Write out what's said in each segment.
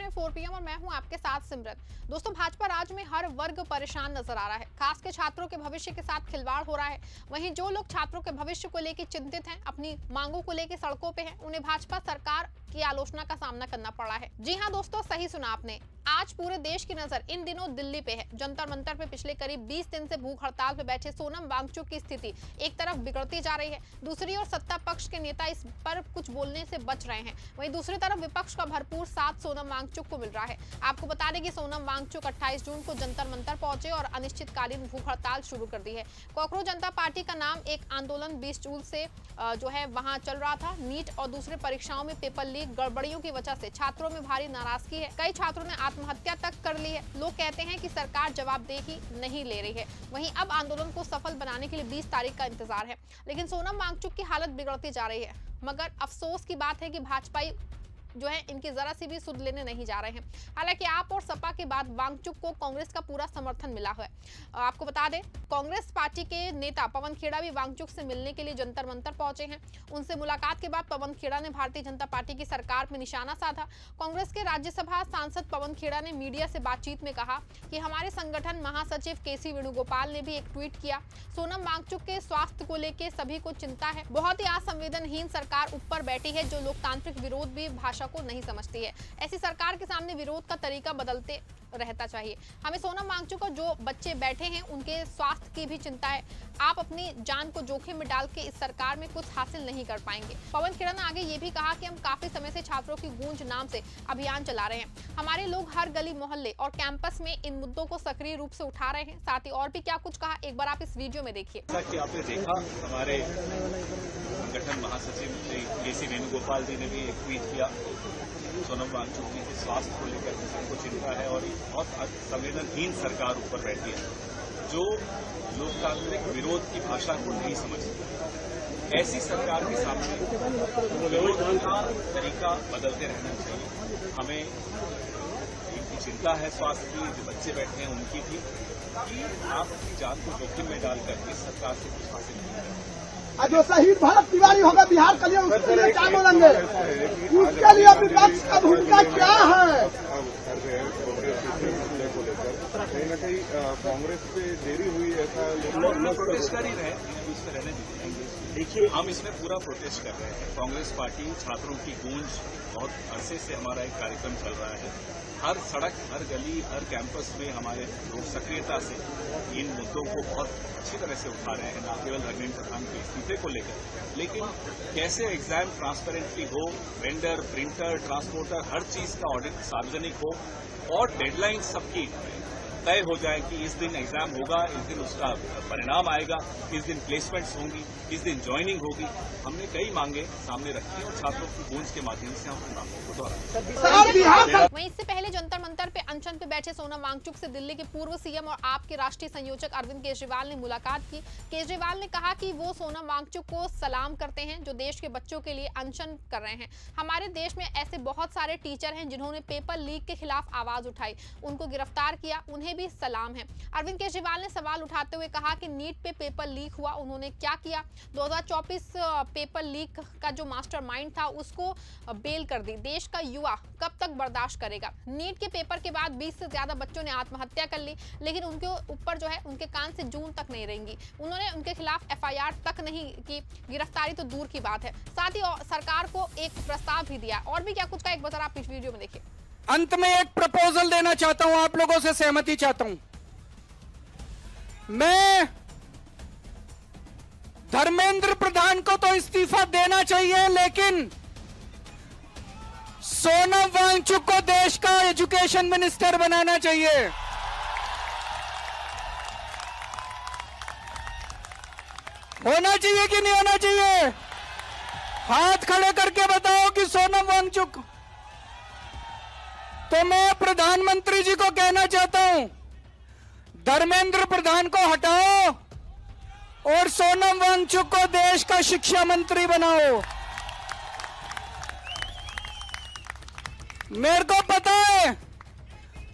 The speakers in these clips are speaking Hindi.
रहे हैं 4 PM और मैं हूं आपके साथ सिमरन। दोस्तों, भाजपा राज्य में हर वर्ग परेशान नजर आ रहा है। खास के छात्रों के भविष्य के साथ खिलवाड़ हो रहा है। वहीं जो लोग छात्रों के भविष्य को लेकर चिंतित हैं, अपनी मांगों को लेकर सड़कों पे हैं, उन्हें भाजपा सरकार की आलोचना का सामना करना पड़ा है। जी हां दोस्तों, सही सुना आपने। आज पूरे देश की नजर इन दिनों दिल्ली पे है। जंतर मंतर पे पिछले करीब 20 दिन से भूख हड़ताल पे बैठे सोनम वांगचुक की स्थिति एक तरफ बिगड़ती जा रही है, दूसरी ओर सत्ता पक्ष के नेता इस पर कुछ बोलने से बच रहे हैं। वहीं दूसरी तरफ विपक्ष का भरपूर साथ सोनम वांगचुक को मिल रहा है। आपको बता दें कि सोनम वांगचुक 28 जून को जंतर मंतर पहुंचे और अनिश्चितकालीन भूख हड़ताल शुरू कर दी है। कॉकरोच जनता पार्टी का नाम एक आंदोलन 20 जून से जो है वहां चल रहा था। नीट और दूसरे परीक्षाओं में पेपर लीक गड़बड़ियों की वजह से छात्रों में भारी नाराजगी है। कई छात्रों ने आत्महत्या तक कर ली है। लोग कहते हैं कि सरकार जवाबदेही नहीं ले रही है। वहीं अब आंदोलन को सफल बनाने के लिए 20 तारीख का इंतजार है, लेकिन सोनम वांगचुक की हालत बिगड़ती जा रही है। मगर अफसोस की बात है कि भाजपाई जो है इनकी जरा सी भी सुध लेने नहीं जा रहे हैं। हालांकि आप और सपा के बाद वांगचुक को कांग्रेस का पूरा समर्थन मिला है। आपको बता दें, कांग्रेस पार्टी के नेता पवन खेड़ा भी वांगचुक से मिलने के लिए जंतर मंतर पहुंचे हैं। उनसे मुलाकात के बाद पवन खेड़ा ने भारतीय जनता पार्टी की सरकार पर निशाना साधा। कांग्रेस के राज्यसभा सांसद पवन खेड़ा ने मीडिया से बातचीत में कहा कि हमारे संगठन महासचिव केसी वेणुगोपाल ने भी एक ट्वीट किया। सोनम वांगचुक के स्वास्थ्य को लेकर सभी को चिंता है। बहुत ही असंवेदनहीन सरकार ऊपर बैठी है, जो लोकतांत्रिक विरोध भी भाषा को नहीं समझती है। ऐसी सरकार के सामने विरोध का तरीका बदलते रहता चाहिए। हमें सोनम वांगचुक और जो बच्चे बैठे हैं उनके स्वास्थ्य की भी चिंता है। आप अपनी जान को जोखिम में डाल के इस सरकार में कुछ हासिल नहीं कर पाएंगे। पवन खेड़ा ने आगे ये भी कहा कि हम काफी समय से छात्रों की गूंज नाम से अभियान चला रहे हैं। हमारे लोग हर गली मोहल्ले और कैंपस में इन मुद्दों को सक्रिय रूप से उठा रहे हैं। साथ ही और भी क्या कुछ कहा, एक बार आप इस वीडियो में देखिए। आपने देखा, हमारे संगठन महासचिव केसी वेणुगोपाल जी ने भी एक ट्वीट किया। सोनम वांगचुक जी के स्वास्थ्य को लेकर सबको चिंता है और बहुत संवेदनहीन सरकार ऊपर बैठी है, जो लोकतांत्रिक विरोध की भाषा को नहीं समझती। ऐसी सरकार के सामने विरोध का तरीका बदलते रहना चाहिए। हमें इनकी चिंता है स्वास्थ्य की, जो बच्चे बैठे हैं उनकी भी, कि आप अपनी जान को जोखिम में डालकर इस सरकार से कुछ हासिल नहीं करें। जो शहीद भरत तिवारी होगा बिहार के लिए, उसके लिए क्या बोलेंगे? उसके लिए विपक्ष का भूमिका क्या है? कहीं न कहीं कांग्रेस पे देरी हुई, ऐसा लोग प्रोटेस्ट कर ही रहे हैं, उसमें रहने दीजिए। देखिए, हम इसमें पूरा प्रोटेस्ट कर रहे हैं। कांग्रेस पार्टी छात्रों की गूंज, बहुत अरसे से हमारा एक कार्यक्रम चल रहा है। हर सड़क, हर गली, हर कैंपस में हमारे लोग सक्रियता से इन मुद्दों को बहुत अच्छी तरह से उठा रहे हैं, न केवल धर्मेंद्र प्रधान के इस्तीफे को लेकर, लेकिन कैसे एग्जाम ट्रांसपेरेंटली हो, वेंडर, प्रिंटर, ट्रांसपोर्टर, हर चीज का ऑडिट सार्वजनिक हो और डेडलाइन सबकी तय हो जाए कि इस दिन एग्जाम होगा, इस दिन उसका परिणाम आएगा, इस दिन प्लेसमेंट्स होंगी, इस दिन ज्वाइनिंग होगी। हमने कई मांगे सामने रखी और छात्रों की गूंज के माध्यम से हम उन मांगों को दोहराएंगे। वहीं इससे पहले जंतर मंतर पे अनशन पे बैठे सोनम वांगचुक से दिल्ली के पूर्व सीएम और आप के राष्ट्रीय संयोजक अरविंद केजरीवाल ने मुलाकात की। केजरीवाल ने कहा कि वो सोनम वांगचुक को सलाम करते हैं, जो देश के बच्चों के लिए अनशन कर रहे हैं। हमारे देश में ऐसे बहुत सारे टीचर हैं जिन्होंने पेपर लीक के खिलाफ आवाज उठाई, उनको गिरफ्तार किया, उन्हें भी सलाम है। अरविंद केजरीवाल ने सवाल उठाते हुए कहा कि नीट पे पेपर लीक हुआ, उन्होंने क्या किया? 2024 पेपर लीक का जो मास्टरमाइंड था उसको बेल कर दी। देश का युवा कब तक बर्दाश्त करेगा? नीट के पेपर के बाद 20 से ज्यादा बच्चों ने आत्महत्या कर ली, लेकिन उनके ऊपर जो है उनके कान से जून तक नहीं रहेंगी। उन्होंने उनके खिलाफ FIR तक नहीं की, गिरफ्तारी तो दूर की बात है। साथ ही सरकार को एक प्रस्ताव भी दिया। और भी क्या कुछ का, एक बार आप इस वीडियो में देखिए। अंत में एक प्रपोजल देना चाहता हूं, आप लोगों से सहमति चाहता हूं। मैं धर्मेंद्र प्रधान को तो इस्तीफा देना चाहिए, लेकिन सोनम वांगचुक को देश का एजुकेशन मिनिस्टर बनाना चाहिए। होना चाहिए कि नहीं होना चाहिए? हाथ खड़े करके बताओ कि सोनम वांगचुक। तो मैं प्रधानमंत्री जी को कहना चाहता हूं, धर्मेंद्र प्रधान को हटाओ और सोनम वांगचुक को देश का शिक्षा मंत्री बनाओ। मेरे को पता है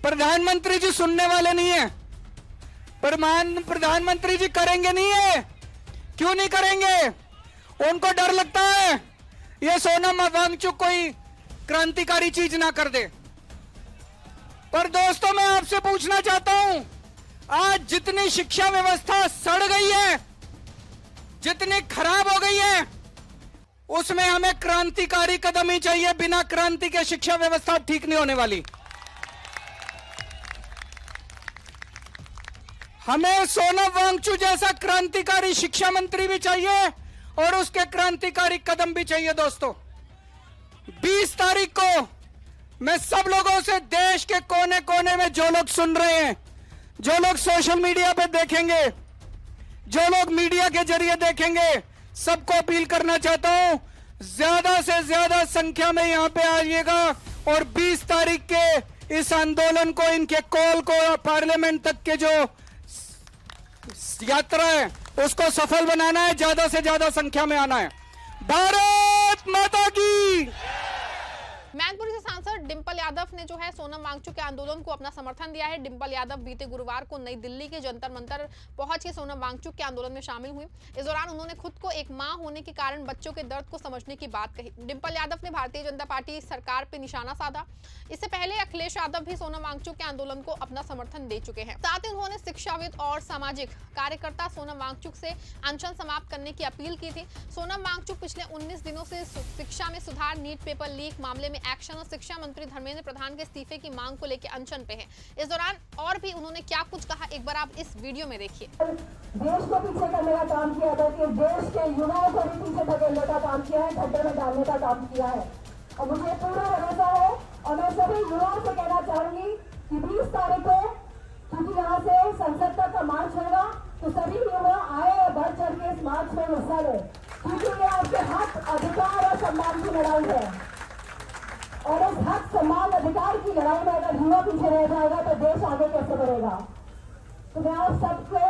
प्रधानमंत्री जी सुनने वाले नहीं है, प्रधानमंत्री जी करेंगे नहीं है। क्यों नहीं करेंगे? उनको डर लगता है ये सोनम वांगचुक कोई क्रांतिकारी चीज ना कर दे। पर दोस्तों मैं आपसे पूछना चाहता हूं, आज जितनी शिक्षा व्यवस्था सड़ गई है, जितनी खराब हो गई है, उसमें हमें क्रांतिकारी कदम ही चाहिए। बिना क्रांति के शिक्षा व्यवस्था ठीक नहीं होने वाली। हमें सोनम वांगचुक जैसा क्रांतिकारी शिक्षा मंत्री भी चाहिए और उसके क्रांतिकारी कदम भी चाहिए। दोस्तों 20 तारीख को मैं सब लोगों से, देश के कोने कोने में जो लोग सुन रहे हैं, जो लोग सोशल मीडिया पे देखेंगे, जो लोग मीडिया के जरिए देखेंगे, सबको अपील करना चाहता हूं, ज्यादा से ज्यादा संख्या में यहां पे आइएगा और 20 तारीख के इस आंदोलन को, इनके कॉल को, पार्लियामेंट तक के जो यात्रा है उसको सफल बनाना है। ज्यादा से ज्यादा संख्या में आना है। भारत माता की। मैनपुरी से सांसद डिंपल यादव ने जो है सोनम वांगचुक के आंदोलन को अपना समर्थन दिया है। डिंपल यादव बीते गुरुवार को नई दिल्ली के जंतर मंतर पहुंच के सोनम वांगचुक के आंदोलन में शामिल हुई। इस दौरान उन्होंने खुद को एक मां होने के कारण बच्चों के दर्द को समझने की बात कही। डिंपल यादव ने भारतीय जनता पार्टी सरकार पर निशाना साधा। इससे पहले अखिलेश यादव भी सोनम वांगचुक के आंदोलन को अपना समर्थन दे चुके हैं। साथ ही उन्होंने शिक्षाविद और सामाजिक कार्यकर्ता सोनम वांगचुक से अनशन समाप्त करने की अपील की थी। सोनम वांगचुक पिछले 19 दिनों से शिक्षा में सुधार, नीट पेपर लीक मामले में एक्शन और शिक्षा मंत्री धर्मेंद्र प्रधान के इस्तीफे की मांग को लेकर अनशन पे हैं। इस दौरान और भी उन्होंने क्या कुछ कहा, एक बार आप इस वीडियो में देखिए। देश को पीछे करने का काम किया था कि देश के युवाओं को भी पीछे धकेलने का काम किया है, खड्डे में डालने का काम किया है। और मुझे पूरा भरोसा है और मैं सभी युवाओं से कहना चाहूंगी कि 20 तारीख को क्योंकि यहाँ से संसद तक का मार्च होगा, तो सभी युवा आए और बढ़ चढ़ के इस मार्च में हिस्सा ले, क्योंकि ये आपके हक, अधिकार और सम्मान की लड़ाई है। और इस हक, सम्मान, अधिकार की लड़ाई में अगर युवा पीछे रह जाएगा तो देश आगे कैसे बढ़ेगा। तो मैं आप सबसे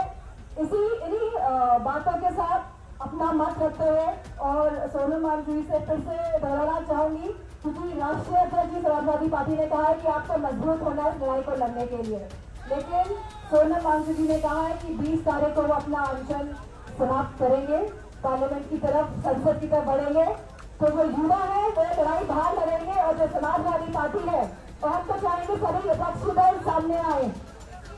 इन्हीं बातों के साथ अपना मत रखते हुए और सोनम वांगचुक जी से फिर से दोहराना चाहूंगी, क्योंकि राष्ट्रीय अध्यक्ष समाजवादी पार्टी ने कहा है कि आपको मजबूत होना है इस लड़ाई को लड़ने के लिए, लेकिन सोनम वांगचुक जी ने कहा है कि 20 तारीख को वो अपना अनशन समाप्त करेंगे, पार्लियामेंट की तरफ, संसद की तरफ बढ़ेंगे। तो जो युवा है वो लड़ाई बाहर लड़ेंगे और जो समाजवादी पार्टी है, और हम तो चाहेंगे सभी विपक्षी दल सामने आए,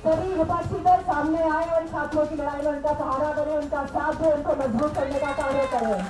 सभी विपक्षी दल सामने आए और छात्रों की लड़ाई में उनका सहारा बने, उनका साथ दे, उनको मजबूत करने का कार्य करें।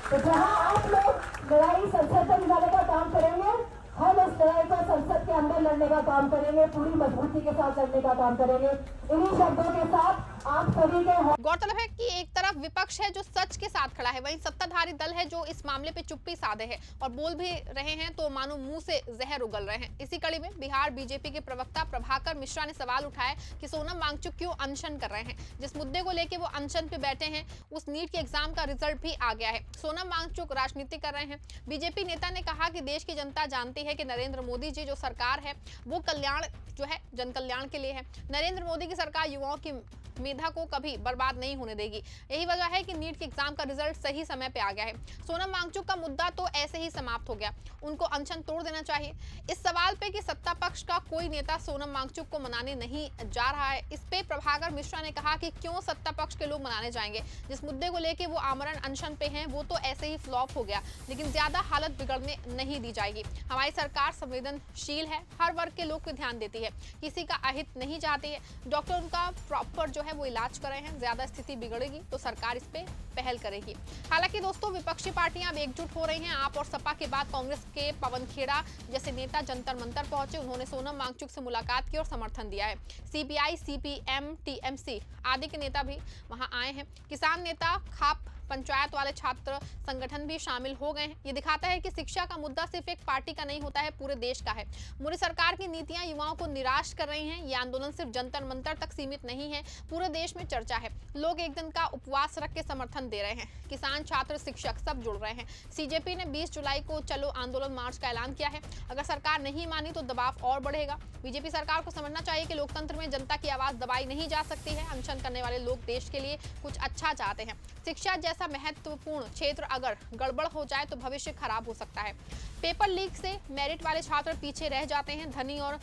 तो जहां आप लोग लड़ाई संसद तक जाने का काम करेंगे, हम इस लड़ाई को संसद के अंदर लड़ने का काम करेंगे, पूरी मजबूती के साथ लड़ने का काम करेंगे। इन्हीं शब्दों के साथ आप सभी के गौरतलब है कि एक तरफ विपक्ष है जो सच के साथ खड़ा है, वहीं सत्ताधारी दल है जो इस मामले पे चुप्पी साधे है और बोल भी रहे हैं तो मानो मुंह से जहर उगल रहे हैं। इसी कड़ी में बिहार बीजेपी के प्रवक्ता प्रभाकर मिश्रा ने सवाल उठाया कि सोनम वांगचुक क्यों अनशन कर रहे हैं। जिस मुद्दे को लेकर वो अनशन पे बैठे हैं, उस नीट के एग्जाम का रिजल्ट भी आ गया है। सोनम वांगचुक राजनीति कर रहे हैं। बीजेपी नेता ने कहा कि देश की जनता जानती है कि नरेंद्र मोदी जी जो सरकार है वो कल्याण जो है जन कल्याण के लिए है। नरेंद्र मोदी की सरकार युवाओं की मेधा को कभी बर्बाद नहीं होने देगी। यही वजह है कि नीट के एग्जाम का रिजल्ट सही समय पे आ गया है। सोनम वांगचुक का मुद्दा तो ऐसे ही समाप्त हो गया, उनको अनशन तोड़ देना चाहिए। इस सवाल पे कि सत्ता पक्ष का कोई नेता सोनम वांगचुक को मनाने नहीं जा रहा है, इस पे प्रभाकर मिश्रा ने कहा कि क्यों सत्ता पक्ष के लोग मनाने जाएंगे। जिस मुद्दे को लेके वो आमरण अनशन पे हैं वो तो ऐसे ही फ्लॉप हो गया, लेकिन ज्यादा हालत बिगड़ने नहीं दी जाएगी। हमारी सरकार संवेदनशील है, हर वर्ग के लोग को ध्यान देती है, किसी का अहित नहीं चाहती है। डॉक्टर उनका प्रॉपर जो है वो इलाज कर रहे हैं। ज्यादा स्थिति बिगड़ेगी तो सरकार इस पे पहल करेगी। हालांकि दोस्तों विपक्षी पार्टियां अब एकजुट हो रही हैं। आप और सपा के बाद कांग्रेस के पवन खेड़ा जैसे नेता जंतर मंतर पहुंचे। उन्होंने सोनम वांगचुक से मुलाकात की और समर्थन दिया है। सीपीआई, सीपीएम, टीएमसी आदि के नेता भी वहां आए हैं। किसान नेता, खाप पंचायत वाले छात्र संगठन भी शामिल हो गए हैं। ये दिखाता है कि शिक्षा का मुद्दा सिर्फ एक पार्टी का नहीं होता है, पूरे देश का है। मोदी सरकार की नीतियां युवाओं को निराश कर रही हैं। ये आंदोलन सिर्फ जंतर मंतर तक सीमित नहीं है, पूरे देश में चर्चा है। लोग एक दिन का उपवास रख के समर्थन दे रहे हैं। किसान, छात्र, शिक्षक सब जुड़ रहे हैं। सीजेपी ने 20 जुलाई को चलो आंदोलन मार्च का ऐलान किया है। अगर सरकार नहीं मानी तो दबाव और बढ़ेगा। बीजेपी सरकार को समझना चाहिए कि लोकतंत्र में जनता की आवाज दबाई नहीं जा सकती है। अनशन करने वाले लोग देश के लिए कुछ अच्छा चाहते हैं। शिक्षा जैसा महत्वपूर्ण क्षेत्र अगर गड़बड़ हो जाए तो भविष्य खराब हो सकता है। पेपर लीक से मेरिट वाले छात्र पीछे रह जाते हैं, धनी और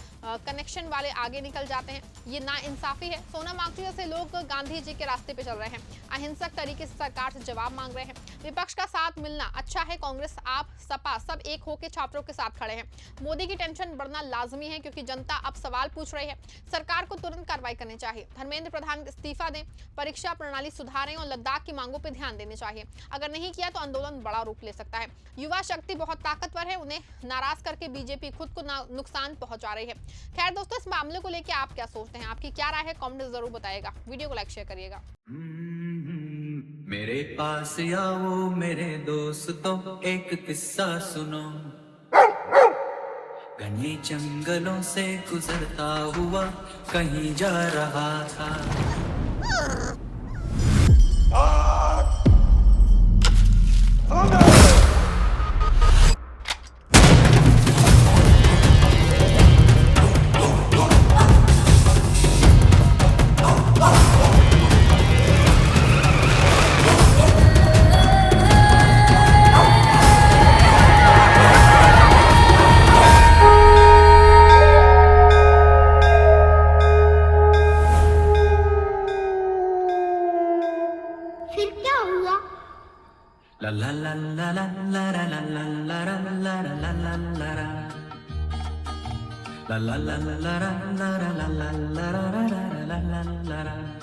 कनेक्शन वाले आगे निकल जाते हैं। ये नाइंसाफी है। सोनम वांगचुक जैसे लोग गांधी जी के रास्ते पे चल रहे हैं, अहिंसक तरीके से सरकार से जवाब मांग रहे हैं। विपक्ष का साथ मिलना अच्छा है। कांग्रेस, आप, सपा सब एक होकर छात्रों के साथ खड़े हैं। मोदी की टेंशन बढ़ना लाजमी है क्योंकि जनता अब सवाल पूछ रही है। सरकार को तुरंत कार्रवाई करनी चाहिए। धर्मेंद्र प्रधान इस्तीफा दें, परीक्षा प्रणाली सुधारें और लद्दाख की मांगों पर ध्यान देने चाहिए। अगर नहीं किया तो आंदोलन बड़ा रूप ले सकता है। युवा शक्ति बहुत ताकतवर है, उन्हें नाराज करके बीजेपी खुद को नुकसान पहुंचा रही है। खैर दोस्तों, इस मामले को लेकर आप क्या सोचते हैं? आपकी क्या राय है? कमेंट में जरूर बताइएगा। वीडियो को लाइक शेयर करिएगा। मेरे पास आओ मेरे दोस्तों, एक किस्सा सुनो। घने जंगलों से गुजरता हुआ कहीं जा रहा था। फिर क्या हुआ? ला ला ला ला ला ला ला ला ला ला ला ला ला ला ला ला ला। La la la la la la la la la la la la la la la la.